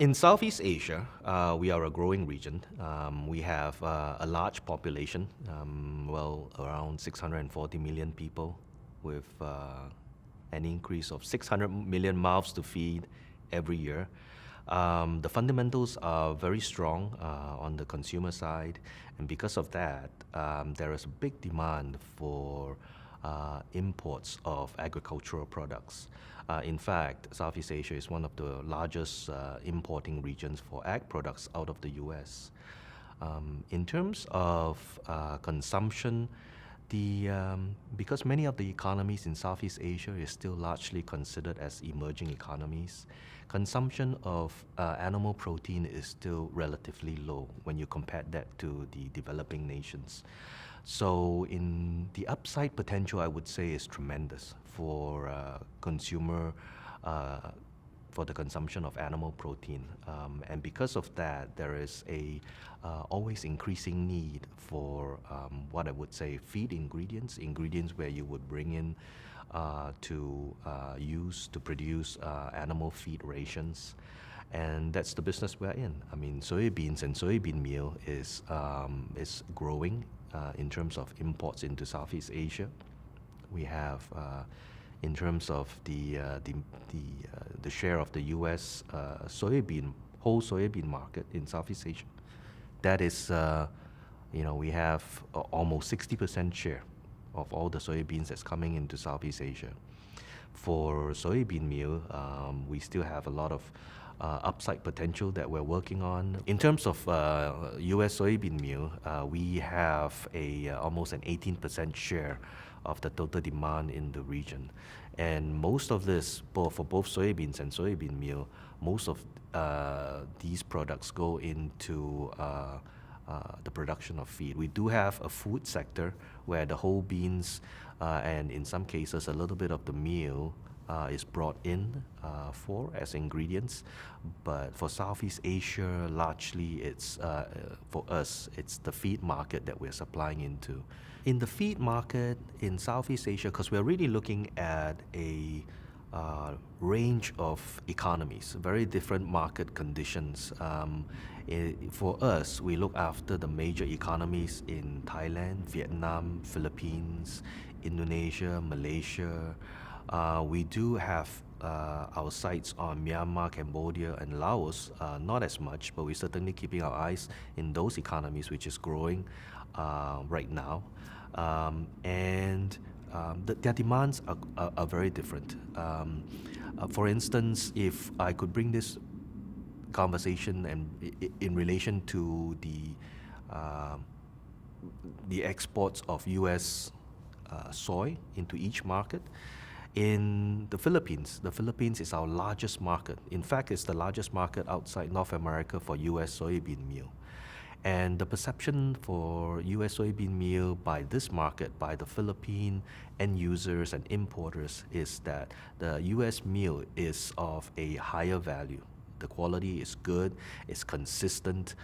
In Southeast Asia, we are a growing region. We have a large population, around 640 million people, with an increase of 600 million mouths to feed every year. The fundamentals are very strong on the consumer side, and because of that, there is a big demand for imports of agricultural products. In fact, Southeast Asia is one of the largest importing regions for ag products out of the US. In terms of consumption, because many of the economies in Southeast Asia is still largely considered as emerging economies, consumption of animal protein is still relatively low when you compare that to the developing nations. So in the upside potential, I would say, is tremendous for for the consumption of animal protein. And because of that, there is a always increasing need for what I would say feed ingredients where you would bring in to use to produce animal feed rations. And that's the business we're in. I mean, soybeans and soybean meal is growing in terms of imports into Southeast Asia. We have, in terms of the share of the U.S. whole soybean market in Southeast Asia, that is, we have almost 60% share of all the soybeans that's coming into Southeast Asia. For soybean meal, we still have a lot of upside potential that we're working on. In terms of U.S. soybean meal, we have almost an 18% share of the total demand in the region. And most of this, for both soybeans and soybean meal, most of these products go into the production of feed. We do have a food sector where the whole beans and in some cases a little bit of the meal is brought in as ingredients, but for Southeast Asia, largely it's for us, it's the feed market that we're supplying into. In the feed market in Southeast Asia, because we're really looking at a range of economies, very different market conditions. For us, we look after the major economies in Thailand, Vietnam, Philippines, Indonesia, Malaysia. We do have our sights on Myanmar, Cambodia, and Laos, not as much, but we're certainly keeping our eyes in those economies, which is growing right now. Their demands are very different. For instance, if I could bring this conversation and in relation to the exports of U.S. Soy into each market. In the Philippines is our largest market. In fact, it's the largest market outside North America for U.S. soybean meal. And the perception for U.S. soybean meal by this market, by the Philippine end users and importers, is that the U.S. meal is of a higher value. The quality is good, it's consistent.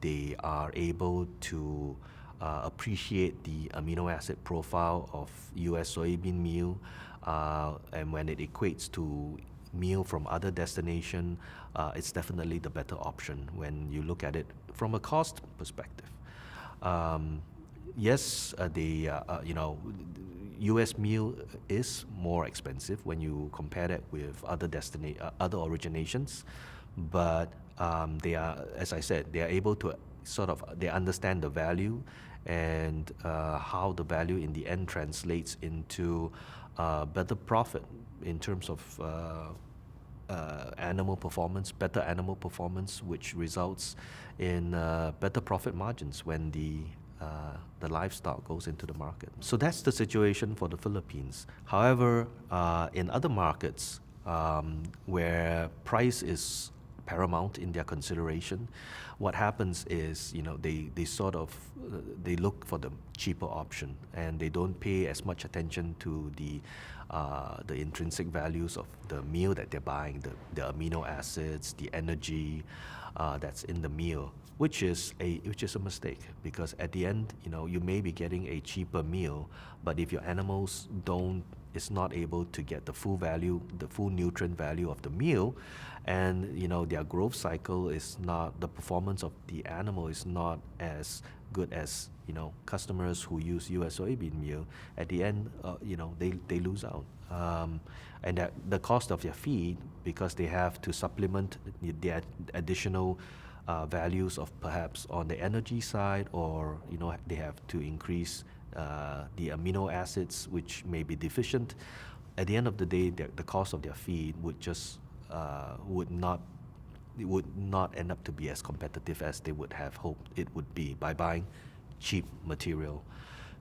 They are able to appreciate the amino acid profile of U.S. soybean meal, and when it equates to meal from other destination, it's definitely the better option when you look at it from a cost perspective. Yes, U.S. meal is more expensive when you compare that with other originations, but they are, as I said, they are able to they understand the value and how the value in the end translates into better profit in terms of animal performance, better animal performance, which results in better profit margins when the livestock goes into the market. So that's the situation for the Philippines. However, in other markets where price is paramount in their consideration, what happens is, they look for the cheaper option, and they don't pay as much attention to the the intrinsic values of the meal that they're buying, the amino acids, the energy that's in the meal, which is a mistake, because at the end, you may be getting a cheaper meal, but if your animals is not able to get the full value, the full nutrient value of the meal, and their growth cycle is not, the performance of the animal is not as good as customers who use US soybean meal. At the end, they lose out, and that the cost of their feed, because they have to supplement the additional values of perhaps on the energy side, or they have to increase the amino acids which may be deficient. At the end of the day, the cost of their feed would not end up to be as competitive as they would have hoped it would be by buying cheap material.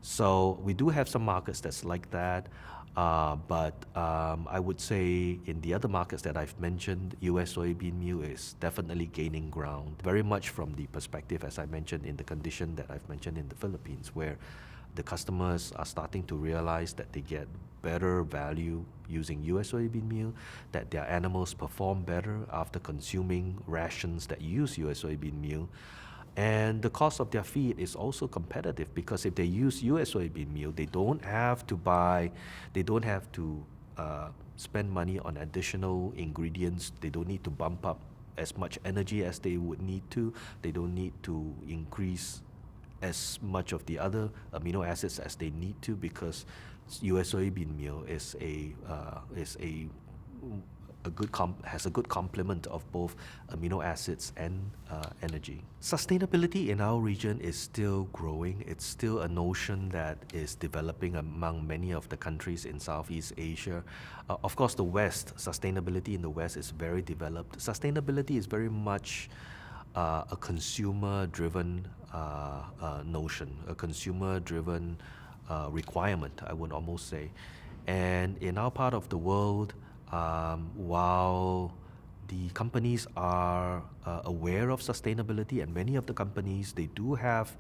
So we do have some markets that's like that, but I would say in the other markets that I've mentioned, US soybean meal is definitely gaining ground, very much from the perspective, as I mentioned, in the condition that I've mentioned in the Philippines, where the customers are starting to realize that they get better value using US soybean meal, that their animals perform better after consuming rations that use US soybean meal. And the cost of their feed is also competitive, because if they use US soybean meal, they don't have to spend money on additional ingredients. They don't need to bump up as much energy as they would need to. They don't need to increase as much of the other amino acids as they need to, because US soybean meal has a good complement of both amino acids and energy. Sustainability in our region is still growing. It's still a notion that is developing among many of the countries in Southeast Asia. Of course, the West, sustainability in the West is very developed. Sustainability is very much a consumer-driven notion, a consumer-driven requirement, I would almost say. And in our part of the world, while the companies are aware of sustainability, and many of the companies, they do have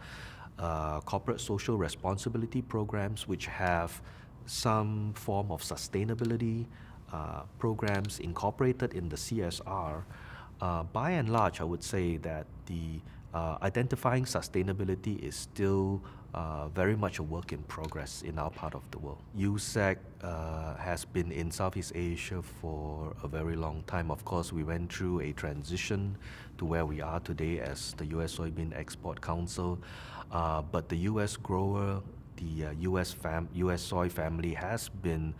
corporate social responsibility programs which have some form of sustainability programs incorporated in the CSR. By and large, I would say that the identifying sustainability is still very much a work in progress in our part of the world. USSEC has been in Southeast Asia for a very long time. Of course, we went through a transition to where we are today as the US Soybean Export Council, but the US grower, the US soy family, has been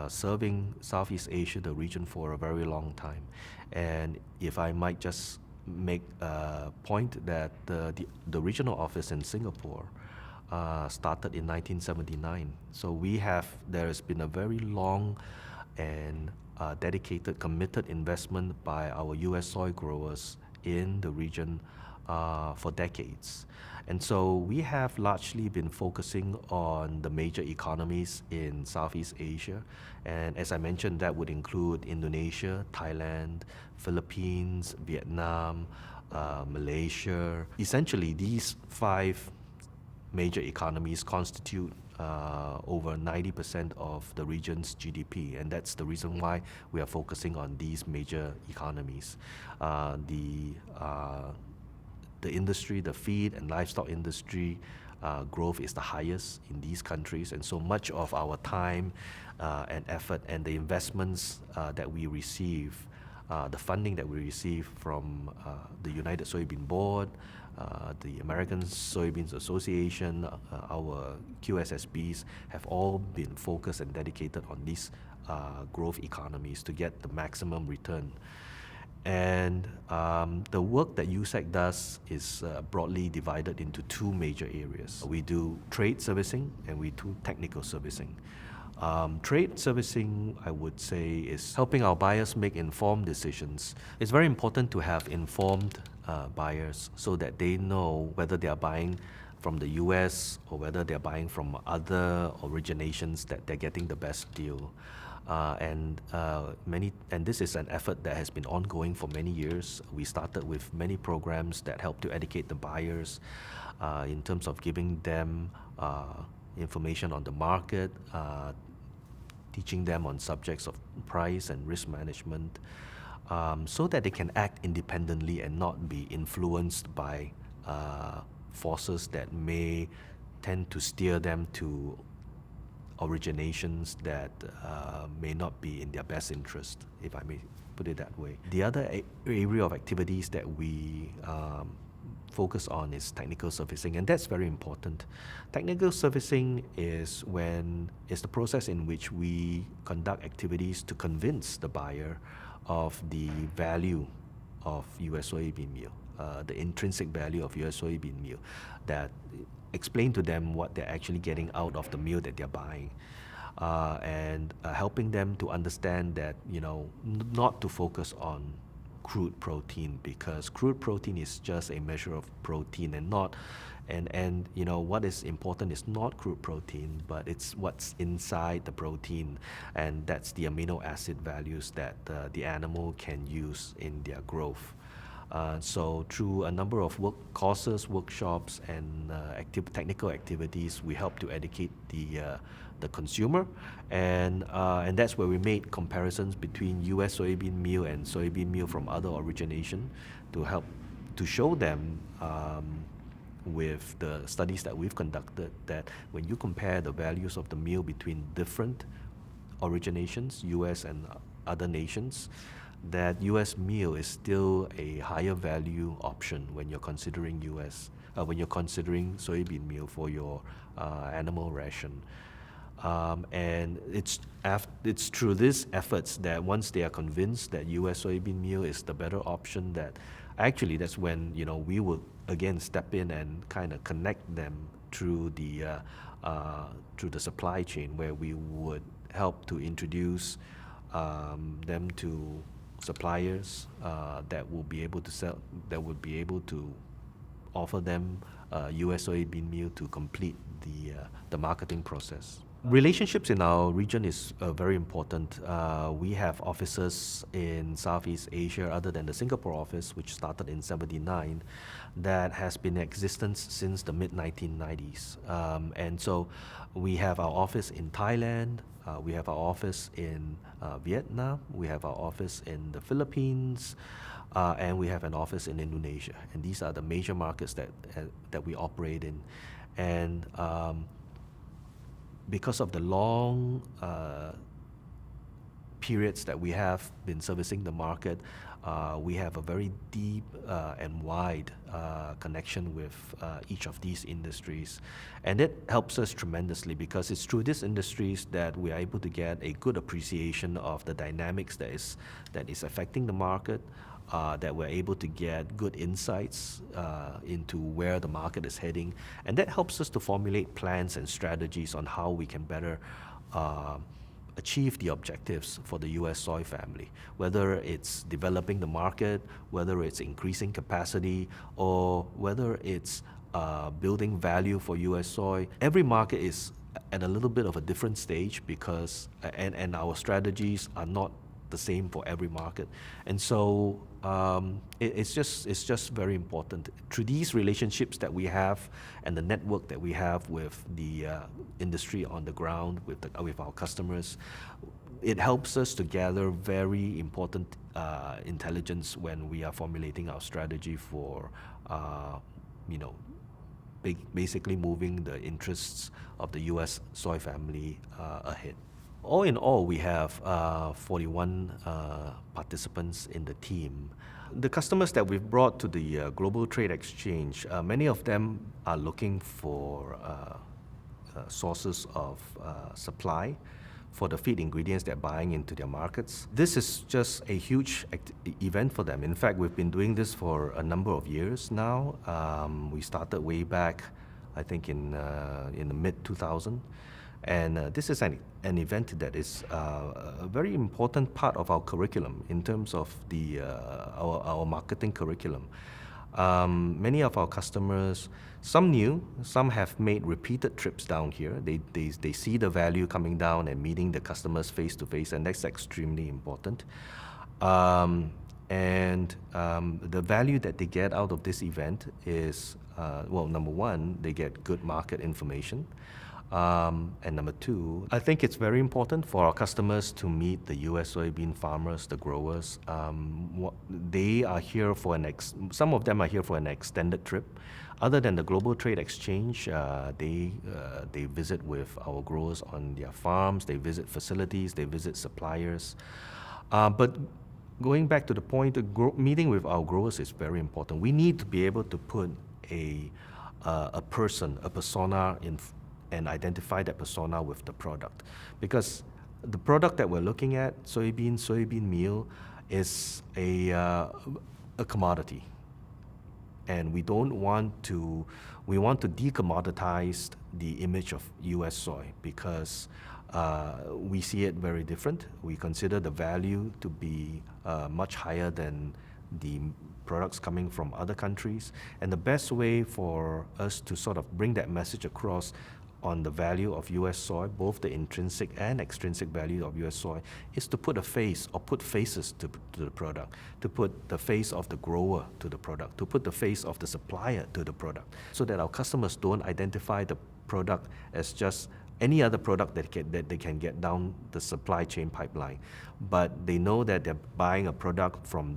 serving Southeast Asia, the region, for a very long time. And if I might just make a point that the regional office in Singapore started in 1979. So there has been a very long and dedicated, committed investment by our US soy growers in the region for decades. And so we have largely been focusing on the major economies in Southeast Asia. And as I mentioned, that would include Indonesia, Thailand, Philippines, Vietnam, Malaysia. Essentially, these 5 major economies constitute over 90% of the region's GDP, and that's the reason why we are focusing on these major economies. The industry, the feed and livestock industry growth is the highest in these countries, and so much of our time and effort and the investments that we receive, the funding that we receive from the United Soybean Board, the American Soybeans Association, our QSSBs, have all been focused and dedicated on these growth economies to get the maximum return. And the work that USSEC does is broadly divided into 2 major areas. We do trade servicing and we do technical servicing. Trade servicing, I would say, is helping our buyers make informed decisions. It's very important to have informed buyers so that they know whether they are buying from the US or whether they're buying from other originations, that they're getting the best deal. And this is an effort that has been ongoing for many years. We started with many programs that help to educate the buyers in terms of giving them information on the market, teaching them on subjects of price and risk management, so that they can act independently and not be influenced by forces that may tend to steer them to originations that may not be in their best interest, if I may put it that way. The other area of activities that we focus on is technical servicing, and that's very important. Technical servicing is the process in which we conduct activities to convince the buyer of the value of U.S. soybean meal, the intrinsic value of U.S. soybean meal, that explain to them what they're actually getting out of the meal that they're buying, and helping them to understand that, not to focus on crude protein, because crude protein is just a measure of protein and not, and what is important is not crude protein, but it's what's inside the protein, and that's the amino acid values that the animal can use in their growth. So through a number of courses, workshops, and technical activities, we help to educate the consumer, and that's where we made comparisons between U.S. soybean meal and soybean meal from other origination to help to show them, with the studies that we've conducted, that when you compare the values of the meal between different originations, U.S. and other nations, that U.S. meal is still a higher value option when you're considering when you're considering soybean meal for your animal ration. And it's through these efforts that once they are convinced that U.S. soybean meal is the better option, that actually that's when we will again step in and kind of connect them through the supply chain, where we would help to introduce them to suppliers that will be able to offer them U.S. soybean meal to complete the marketing process. Relationships in our region is very important. We have offices in Southeast Asia other than the Singapore office, which started in '79, that has been in existence since the mid-1990s. And so we have our office in Thailand, we have our office in Vietnam, we have our office in the Philippines, and we have an office in Indonesia. And these are the major markets that we operate in. And because of the long periods that we have been servicing the market, we have a very deep and wide connection with each of these industries. And it helps us tremendously, because it's through these industries that we are able to get a good appreciation of the dynamics that is affecting the market, that we're able to get good insights into where the market is heading. And that helps us to formulate plans and strategies on how we can better achieve the objectives for the U.S. soy family, whether it's developing the market, whether it's increasing capacity, or whether it's building value for U.S. soy. Every market is at a little bit of a different stage, because and our strategies are not the same for every market. And so it's just very important. Through these relationships that we have and the network that we have with the industry on the ground, with our customers, it helps us to gather very important intelligence when we are formulating our strategy for basically moving the interests of the U.S. soy family ahead. All in all, we have 41 participants in the team. The customers that we've brought to the Global Trade Exchange, many of them are looking for sources of supply for the feed ingredients they're buying into their markets. This is just a huge event for them. In fact, we've been doing this for a number of years now. We started way back, I think in the mid-2000. And this is an event that is a very important part of our curriculum in terms of our marketing curriculum. Many of our customers, some new, some have made repeated trips down here. They see the value coming down and meeting the customers face to face, and that's extremely important. And the value that they get out of this event is, number one, they get good market information. And number two, I think it's very important for our customers to meet the U.S. soybean farmers, the growers. They are here for some of them are here for an extended trip. Other than the Global Trade Exchange, they visit with our growers on their farms, they visit facilities, they visit suppliers. But going back to the point, meeting with our growers is very important. We need to be able to put a persona and identify that persona with the product. Because the product that we're looking at, soybean meal, is a commodity. And we want to decommoditize the image of U.S. soy because we see it very different. We consider the value to be much higher than the products coming from other countries. And the best way for us to sort of bring that message across on the value of U.S. soy, both the intrinsic and extrinsic value of U.S. soy, is to put a face or put faces to the product, to put the face of the grower to the product, to put the face of the supplier to the product, so that our customers don't identify the product as just any other product that they can get down the supply chain pipeline. But they know that they're buying a product from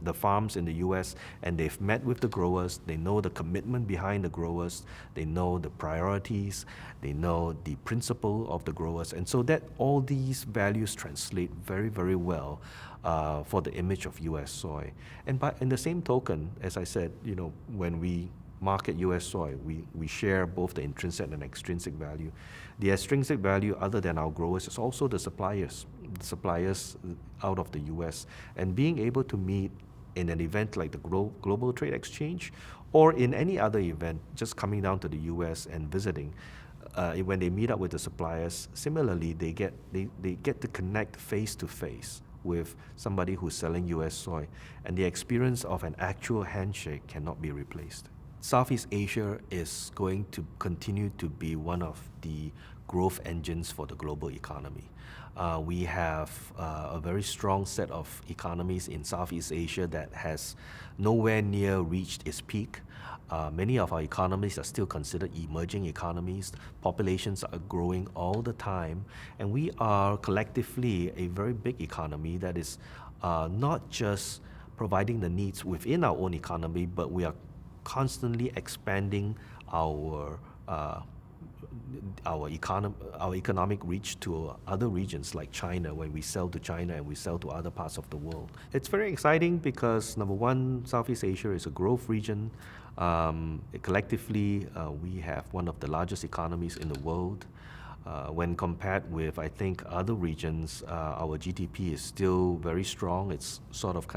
the farms in the US, and they've met with the growers, they know the commitment behind the growers, they know the priorities, they know the principle of the growers, and so that all these values translate very, very well for the image of US soy. And in the same token, as I said, when we market US soy, we share both the intrinsic and extrinsic value. The extrinsic value, other than our growers, is also the suppliers out of the US. And being able to meet in an event like the Global Trade Exchange, or in any other event, just coming down to the US and visiting, when they meet up with the suppliers, similarly, they get to connect face to face with somebody who's selling US soy, and the experience of an actual handshake cannot be replaced. Southeast Asia is going to continue to be one of the growth engines for the global economy. We have a very strong set of economies in Southeast Asia that has nowhere near reached its peak. Many of our economies are still considered emerging economies. Populations are growing all the time, and we are collectively a very big economy that is not just providing the needs within our own economy, but we are constantly expanding our economic reach to other regions like China, when we sell to China and we sell to other parts of the world. It's very exciting because, number one, Southeast Asia is a growth region. Collectively, we have one of the largest economies in the world. When compared with, I think, other regions, our GDP is still very strong. It's sort of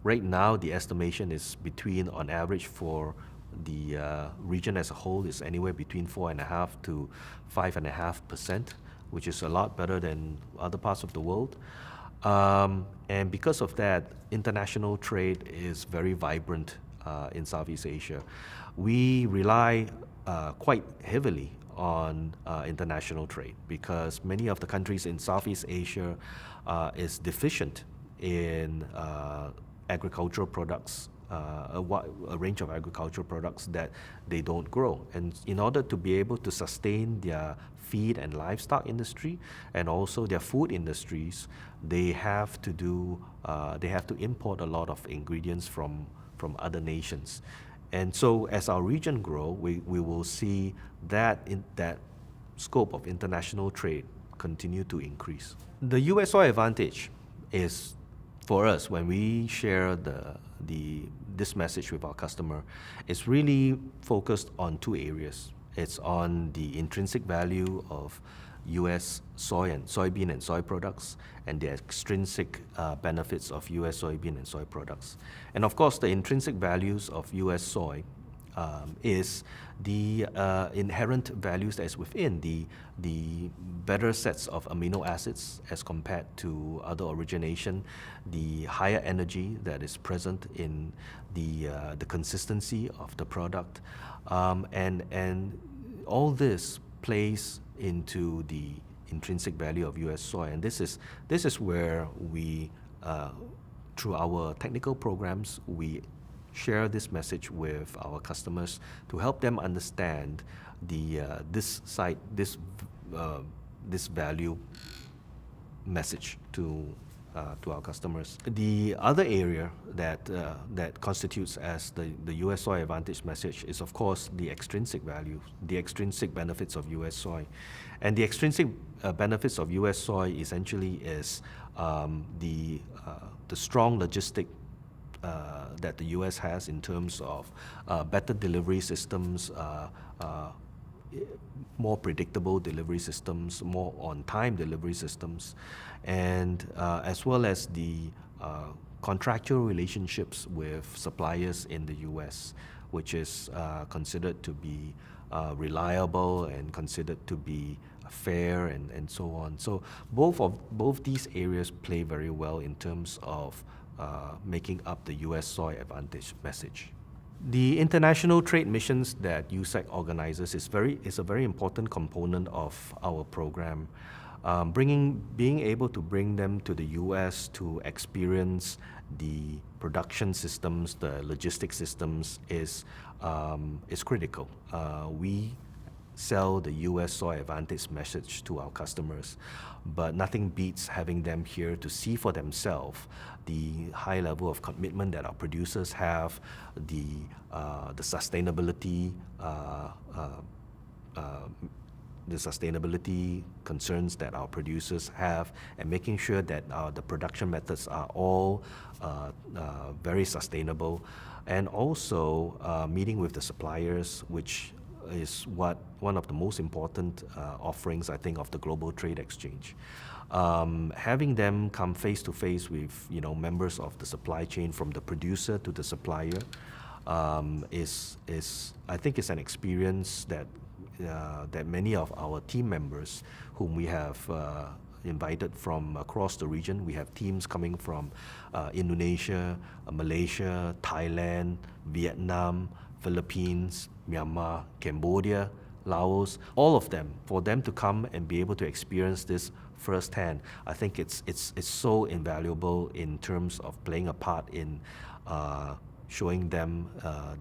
right now, the estimation is between, on average for the region as a whole, is anywhere between 4.5% to 5.5%, which is a lot better than other parts of the world. And because of that, international trade is very vibrant in Southeast Asia. We rely quite heavily on international trade because many of the countries in Southeast Asia is deficient in agricultural products, a range of agricultural products that they don't grow. And in order to be able to sustain their feed and livestock industry and also their food industries, they have to import a lot of ingredients from other nations. And so as our region grow, we will see that scope of international trade continue to increase. The US soy advantage is, for us, when we share this message with our customer, it's really focused on two areas. It's on the intrinsic value of US soy and soybean and soy products, and the extrinsic benefits of US soybean and soy products. And of course, the intrinsic values of US soy is the inherent values that is within the better sets of amino acids as compared to other origination, the higher energy that is present in the consistency of the product, and all this plays into the intrinsic value of US soy. And this is where we, through our technical programs, we share this message with our customers to help them understand this value message to our customers. The other area that constitutes as the U.S. soy advantage message is, of course, the extrinsic value, the extrinsic benefits of U.S. soy. And the extrinsic benefits of U.S. soy essentially is the strong logistic that the U.S. has in terms of better delivery systems, more predictable delivery systems, more on-time delivery systems, and as well as the contractual relationships with suppliers in the U.S., which is considered to be reliable and considered to be fair and so on. So both these areas play very well in terms of making up the U.S. soy advantage message. The international trade missions that USSEC organizes is a very important component of our program. Being able to bring them to the U.S. to experience the production systems, the logistics systems is critical. We sell the U.S. soy advantage message to our customers, but nothing beats having them here to see for themselves the high level of commitment that our producers have, the sustainability concerns that our producers have, and making sure that the production methods are all very sustainable, and also meeting with the suppliers, which is one of the most important offerings, I think, of the Global Trade Exchange. Having them come face to face with members of the supply chain, from the producer to the supplier, is I think is an experience that many of our team members, whom we have invited from across the region. We have teams coming from Indonesia, Malaysia, Thailand, Vietnam, Philippines, Myanmar, Cambodia, Laos, all of them, for them to come and be able to experience this firsthand. I think it's so invaluable in terms of playing a part in showing them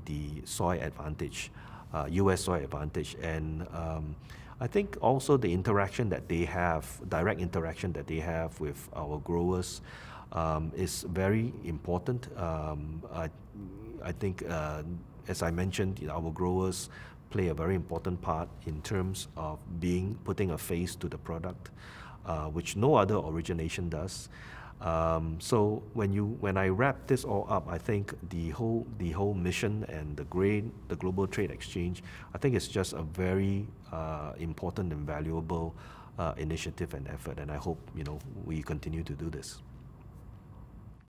the soy advantage, U.S. soy advantage. And I think also the interaction that they have, direct interaction that they have with our growers, is very important. I think, as I mentioned, our growers play a very important part in terms of putting a face to the product, which no other origination does. So when I wrap this all up, I think the whole mission and the Global Trade Exchange, I think it's just a very important and valuable initiative and effort, and I hope we continue to do this.